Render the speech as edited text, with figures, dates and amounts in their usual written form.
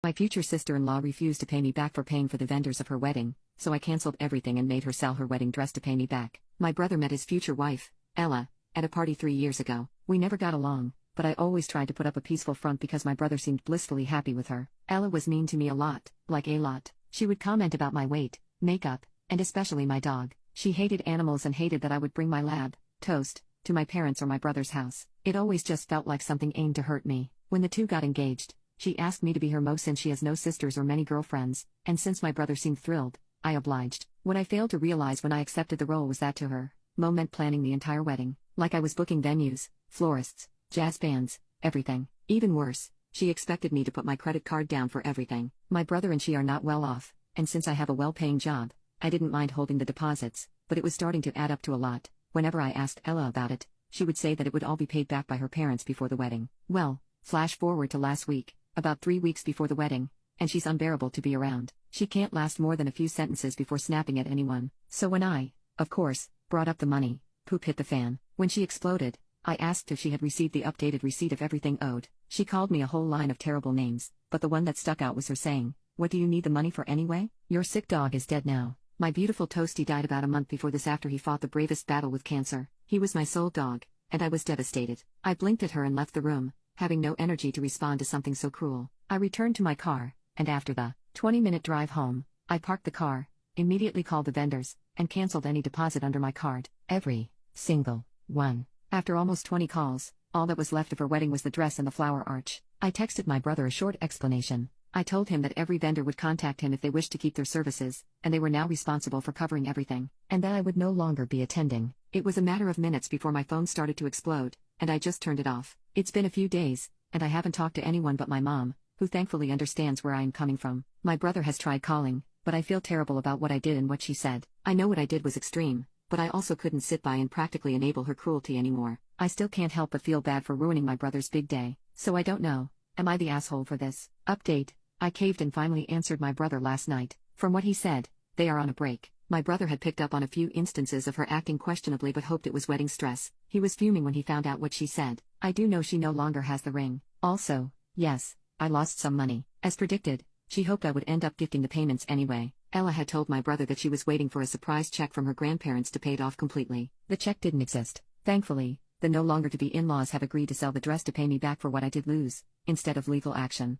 My future sister-in-law refused to pay me back for paying for the vendors of her wedding, so I cancelled everything and made her sell her wedding dress to pay me back. My brother met his future wife, Ella, at a party 3 years ago. We never got along, but I always tried to put up a peaceful front because my brother seemed blissfully happy with her. Ella was mean to me a lot, like a lot. She would comment about my weight, makeup, and especially my dog. She hated animals and hated that I would bring my lab, Toast, to my parents' or my brother's house. It always just felt like something aimed to hurt me. When the two got engaged, she asked me to be her mo since she has no sisters or many girlfriends, and since my brother seemed thrilled, I obliged. What I failed to realize when I accepted the role was that to her, mo meant planning the entire wedding. Like I was booking venues, florists, jazz bands, everything. Even worse, she expected me to put my credit card down for everything. My brother and she are not well off, and since I have a well-paying job, I didn't mind holding the deposits, but it was starting to add up to a lot. Whenever I asked Ella about it, she would say that it would all be paid back by her parents before the wedding. Well, flash forward to last week, about 3 weeks before the wedding, and she's unbearable to be around. She can't last more than a few sentences before snapping at anyone. So when I, of course, brought up the money, poop hit the fan. When she exploded, I asked if she had received the updated receipt of everything owed. She called me a whole line of terrible names, but the one that stuck out was her saying, "What do you need the money for anyway? Your sick dog is dead now." My beautiful Toasty died about a month before this after he fought the bravest battle with cancer. He was my sole dog, and I was devastated. I blinked at her and left the room, having no energy to respond to something so cruel. I returned to my car, and after the 20-minute drive home, I parked the car, immediately called the vendors, and canceled any deposit under my card. Every single one. After almost 20 calls, all that was left of her wedding was the dress and the flower arch. I texted my brother a short explanation. I told him that every vendor would contact him if they wished to keep their services, and they were now responsible for covering everything, and that I would no longer be attending. It was a matter of minutes before my phone started to explode, and I just turned it off. It's been a few days, and I haven't talked to anyone but my mom, who thankfully understands where I am coming from. My brother has tried calling, but I feel terrible about what I did and what she said. I know what I did was extreme, but I also couldn't sit by and practically enable her cruelty anymore. I still can't help but feel bad for ruining my brother's big day. So I don't know, am I the asshole for this? Update: I caved and finally answered my brother last night. From what he said, they are on a break. My brother had picked up on a few instances of her acting questionably but hoped it was wedding stress. He was fuming when he found out what she said. I do know she no longer has the ring. Also, yes, I lost some money. As predicted, she hoped I would end up gifting the payments anyway. Ella had told my brother that she was waiting for a surprise check from her grandparents to pay it off completely. The check didn't exist. Thankfully, the no longer to be in-laws have agreed to sell the dress to pay me back for what I did lose, instead of legal action.